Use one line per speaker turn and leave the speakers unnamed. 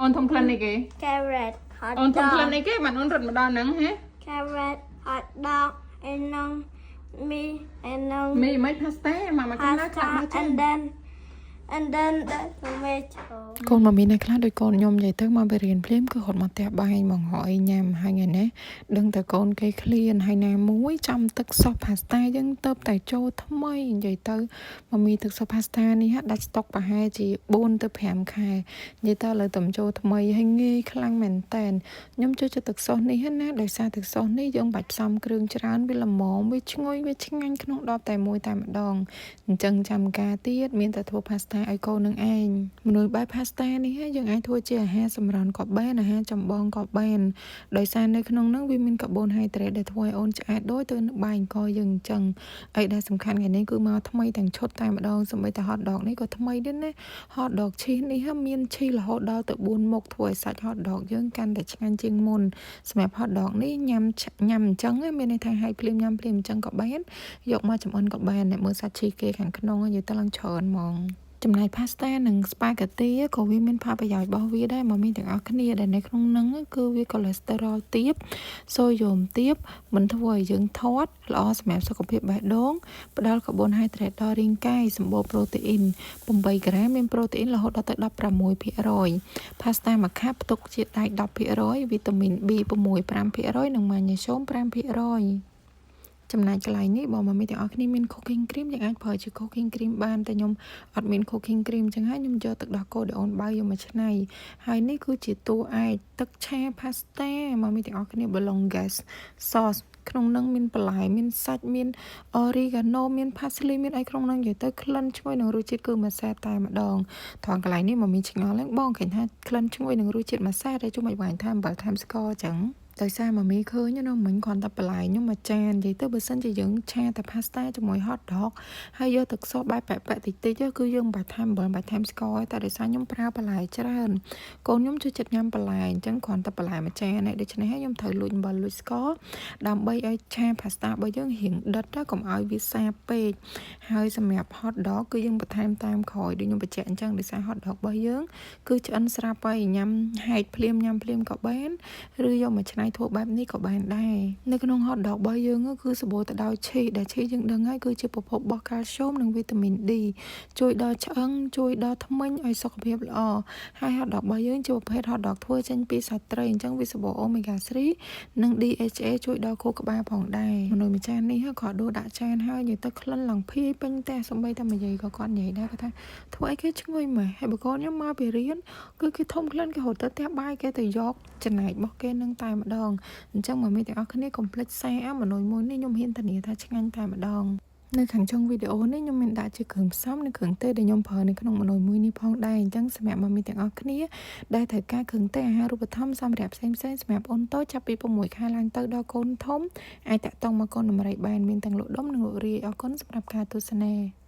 អូនធំក្លិនអីគេ
carrot hot
អូនធំក្លិន
dog
អីគេបានអូនរត់មកដល់ហ្នឹងហ៎
carrot hot dog and me and
មីមិនផាស្តាមកមកខាងណាខ្លះមកចា
and then the tomato
កូនមកមីនៅខ្លះដោយកូនខ្ញុំនិយាយទៅមកបរៀនភ្លាមគឺហត់មកផ្ទះបាយមកហអីញ៉ាំហើយថ្ងៃនេះដឹងតែកូនគេឃ្លានហើយណាមួយចាំទឹកសុបផាស្តាយើងទៅតែចូលថ្មីនិយាយទៅមកមីទឹកសុបផាស្តានេះដាច់ស្តុកប្រហែលជា4ទៅ5ខែនិយាយទៅលើតំចូលថ្មីហើយងាយខ្លាំងមែនតែនខ្ញុំចូលចិត្តទឹកសុបនេះណាដោយសារទឹកសុបនេះយើងបាច់ផ្សំគ្រឿងច្រើនវាល្មមវាឈ្ងុយវាឆ្ងាញ់ក្នុងដបតែមួយតែម្ដងអញ្ចឹងចាំការទៀតមានតែធ្វើផាស្តាឲ្យកូននឹងឯងមនុស្សបែបផាស្តានេះយើងអាចធ្វើជាអាហារសម្រន់ក៏បានអាហារចម្បងក៏បានដោយសារនៅក្នុងនោះវាមានកាបូនហៃដ្រេតដែលធ្វើឲ្យអូនឆ្អែតដូចទៅនឹងបាយអង្គយើងអញ្ចឹងហើយដែលសំខាន់ថ្ងៃនេះគឺមកថ្មីទាំងឈុតតែម្ដងសូម្បីតែ hot dog នេះក៏ថ្មីដែរណា hot dog ឈីសនេះមានឈីសរហូតដល់ទៅ4មុខធ្វើឲ្យសាច់ hot dog យើងកាន់តែឆ្ងាញ់ជាងមុនសម្រាប់ hot dog នេះញ៉ាំអញ្ចឹងមានន័យថាឲ្យភ្លាមញ៉ាំភ្លាមអញ្ចឹងក៏បានយកមកចម្អិនក៏បានអ្នកមើលសាច់ឈីសគេខាងក្នុងយកទៅឡើងច្រើនហ្មងចំណែក pasta និង spaghetti ក៏វាមានផលប្រយោជន៍របស់វាដែរមកមានទាំងអស់គ្នាដែលនៅក្នុងហ្នឹងគឺវា cholesterol ទាប sodium ទាបមិនធ្វើឲ្យយើងធាត់ល្អសម្រាប់សុខភាពបេះដូងផ្ដល់ carbohydrate ដល់រាងកាយសម្បូរ protein 8ក្រាមមាន protein រហូតដល់ទៅ 16% pasta មួយខាប់ផ្ទុកជាតិដែក 10% វីតាមីន B6 5% និង magnesium 5%ចំណែកកន្លែងនេះបងមកមានទាំងអស់គ្នាមាន cooking cream យើងអាចប្រើជា cooking cream បានតែខ្ញុំអត់មាន cooking cream អញ្ចឹងហើយខ្ញុំយកទឹកដោះគោដែលអូនបើយកមកឆ្នៃហើយនេះគឺជាតួឯកទឹកឆា pasta មកមានទាំងអស់គ្នា bolognese sauce ក្នុងនឹងមានបន្លែមានសាច់មាន oregano មាន parsley មានអីក្នុងនឹងនិយាយទៅក្លិនឈ្ងុយនឹងរសជាតិគឺម្សៅតែម្ដងថងកន្លែងនេះមកមានឆ្ងល់ហ្នឹងបងឃើញថាក្លិនឈ្ងុយនឹងរសជាតិម្សៅតែជុំឲ្យបាញ់ថាអំបិលថែមស្ករអញ្ចឹងដោយសារមកមីឃើញណាមិញគ្រាន់តែបន្លែខ្ញុំមួយចាននិយាយទៅបើសិនជាយើងឆាតែ pasta ជាមួយ hot dog ហើយយកទឹកស៊ុបបែបប៉ែកតិចតិចគឺយើងមិនបាច់ថែមអំបិលមិនបាច់ថែមស្ករតែដោយសារខ្ញុំប្រើបន្លែច្រើនកូនខ្ញុំចូលចិត្តញ៉ាំបន្លែអញ្ចឹងគ្រាន់តែបន្លែមួយចានហើយដូច្នេះហើយខ្ញុំត្រូវលួចអំបិលលួចស្ករដើម្បីឲ្យឆា pasta របស់យើងរៀងដិតកុំឲ្យវាសាបពេកហើយសម្រាប់ hot dog គឺយើងបន្ថែមតាមក្រោយដូចខ្ញុំបញ្ជាក់អញ្ចឹងដោយសារ hot dog របស់យើងគឺឆ្អិនស្រាប់ហើយញ៉ាំហែកភ្លាមញ៉ាំភ្លាមក៏បានឬយកមកឆ្នៃធ្វើបែបនេះក៏បានដែរនៅក្នុង hot dog របស់យើងគឺសម្បូរទៅដោយឈីសដែលឈីសយើងដឹងហើយគឺជាប្រភពរបស់ calcium និងវីតាមីន D ជួយដល់ឆ្អឹងជួយដល់ធ្មេញឲ្យសុខភាពល្អហើយ hot dog របស់យើងជាប្រភេទ hot dog ធ្វើចេញពីសាច់ត្រីអញ្ចឹងវាសម្បូរ omega 3និង DHA ជួយដល់ខួរក្បាលផងដែរមនុស្សមួយចាននេះក៏ដួសដាក់ចានហើយនិយាយទៅក្លិនឡើងភាយពេញតែសម្បីតែមួយយាយក៏គាត់និយាយដែរគាត់ថាធ្វើអីគេឈ្ងុយម៉េះហើយបើកូនខ្ញុំមកពីរៀនគឺគេធំក្លិនគេរត់ទៅផ្ទះបាយគេទៅយកចំណែករបស់គេនឹងតែម្ដងអញ្ចឹងមកមានទាំងអស់គ្នាកុំភ្លេចសារមនុស្សមួយនេះខ្ញុំហ៊ានធានាថាឆ្ងាញ់តែម្ដងនៅខាងចុងវីដេអូនេះខ្ញុំមានដាក់ជាគ្រឿងផ្សំនិងគ្រឿងទេសដែលខ្ញុំប្រើនៅក្នុងមនុស្សមួយនេះផងដែរអញ្ចឹងសម្រាប់មកមានទាំងអស់គ្នាដែលត្រូវការគ្រឿងទេសអាហារូបត្ថម្ភសម្រាប់ផ្សេងសម្រាប់អូនតូចចាប់ពី6ខែឡើងទៅដល់កូនធំអាចតាក់ទងមកកូនដំរីបានមានទាំងលក់ដុំនិងលក់រាយអរគុណសម្រាប់ការទស្សនា